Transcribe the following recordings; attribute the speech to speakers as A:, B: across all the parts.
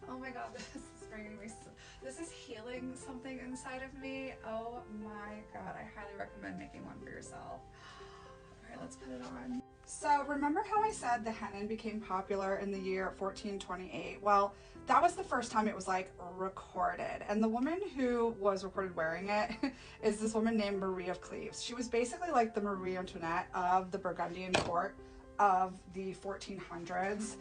A: Oh my god, this is bringing me, this is healing something inside of me. Oh my god, I highly recommend making one for yourself. Alright, let's put it on. So remember how I said the hennin became popular in the year 1428? Well, that was the first time it was like recorded. And the woman who was recorded wearing it is this woman named Marie of Cleves. She was basically like the Marie Antoinette of the Burgundian court of the 1400s.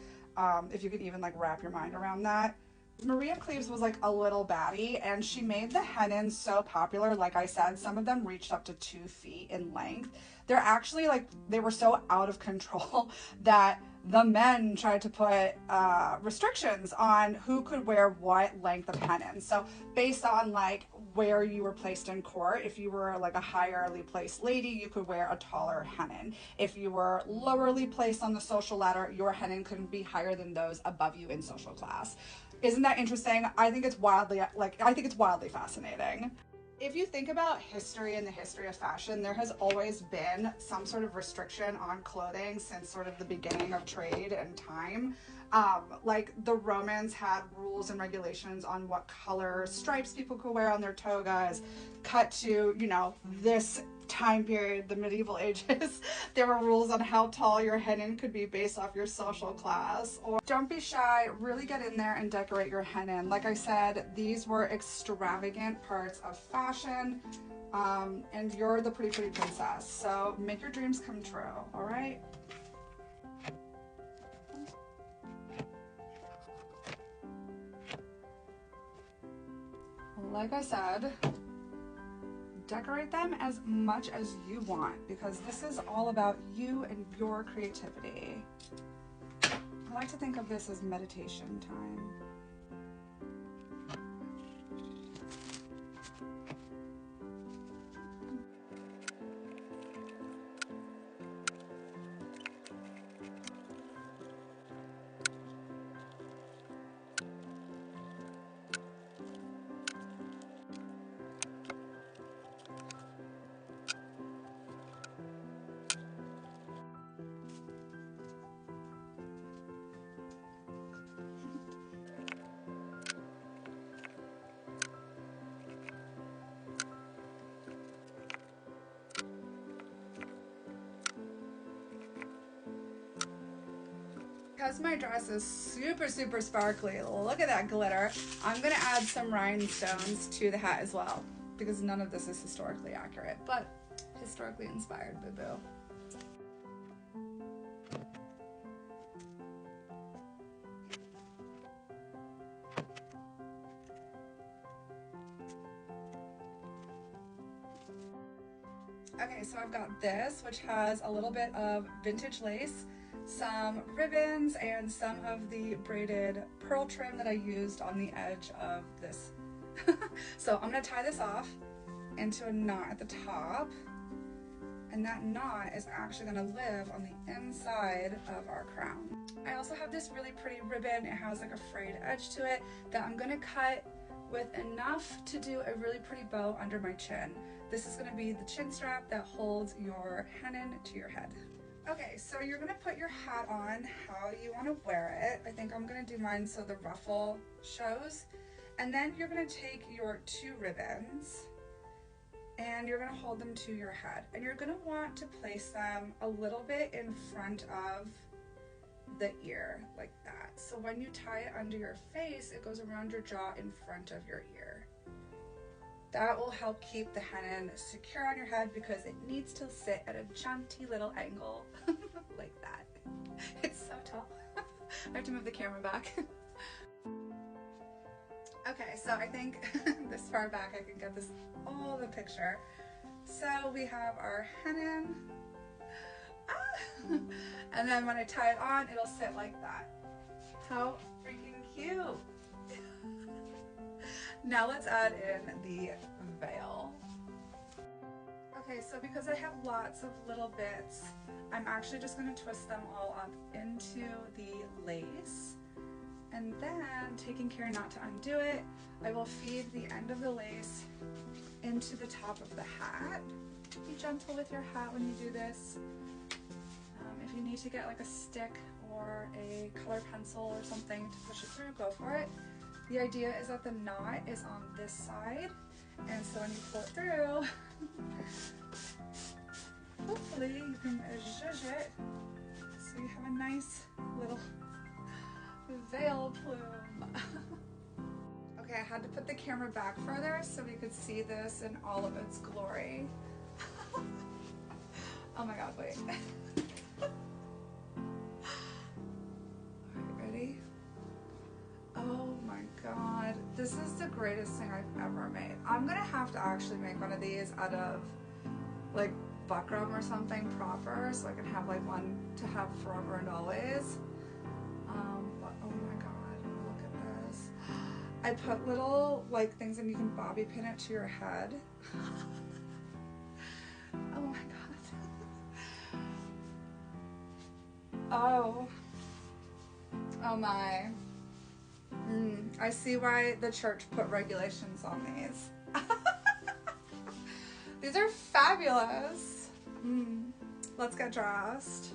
A: If you could even like wrap your mind around that. Marie of Cleves was like a little baddie, and she made the hennin so popular. Like I said, some of them reached up to 2 feet in length. They're actually like, they were so out of control that the men tried to put restrictions on who could wear what length of hennin. So based on like where you were placed in court, if you were like a higherly placed lady, you could wear a taller hennin. If you were lowerly placed on the social ladder, your hennin couldn't be higher than those above you in social class. Isn't that interesting? I think it's wildly fascinating. If you think about history and the history of fashion, there has always been some sort of restriction on clothing since sort of the beginning of trade and time. Like the Romans had rules and regulations on what color stripes people could wear on their togas. Cut to, you know, this time period, the medieval ages, there were rules on how tall your hennin could be based off your social class. Or don't be shy, really get in there and decorate your hennin. Like I said, these were extravagant parts of fashion, and you're the pretty princess, so make your dreams come true, all right? Like I said, decorate them as much as you want, because this is all about you and your creativity. I like to think of this as meditation time. Because my dress is super sparkly, look at that glitter, I'm gonna add some rhinestones to the hat as well, because none of this is historically accurate, but historically inspired, boo-boo. Okay, so I've got this, which has a little bit of vintage lace, some ribbons, and some of the braided pearl trim that I used on the edge of this. So I'm gonna tie this off into a knot at the top, and that knot is actually gonna live on the inside of our crown. I also have this really pretty ribbon. It has like a frayed edge to it that I'm gonna cut with enough to do a really pretty bow under my chin. This is gonna be the chin strap that holds your hennin to your head. Okay, so you're gonna put your hat on how you wanna wear it. I think I'm gonna do mine so the ruffle shows. And then you're gonna take your 2 ribbons and you're gonna hold them to your head. And you're gonna want to place them a little bit in front of the ear, like that. So when you tie it under your face, it goes around your jaw in front of your ear. That will help keep the hennin secure on your head because it needs to sit at a jaunty little angle like that. It's so tall. I have to move the camera back. Okay, so I think this far back I can get this all the picture. So we have our hennin. Ah! And then when I tie it on, it'll sit like that. How freaking cute. Now let's add in the veil. Okay, so because I have lots of little bits, I'm actually just going to twist them all up into the lace. And then, taking care not to undo it, I will feed the end of the lace into the top of the hat. Be gentle with your hat when you do this. If you need to get like a stick or a color pencil or something to push it through, go for it. The idea is that the knot is on this side, and so when you pull it through, hopefully you can zhuzh it so you have a nice little veil plume. Okay, I had to put the camera back further so we could see this in all of its glory. Oh my god, wait. Alright, ready? Oh my god. This is the greatest thing I've ever made. I'm gonna have to actually make one of these out of like buckram or something proper so I can have like one to have forever and always. But oh my god, look at this. I put little like things and you can bobby pin it to your head. Oh my god. Oh. Oh my. I see why the church put regulations on these. These are fabulous. Let's get dressed.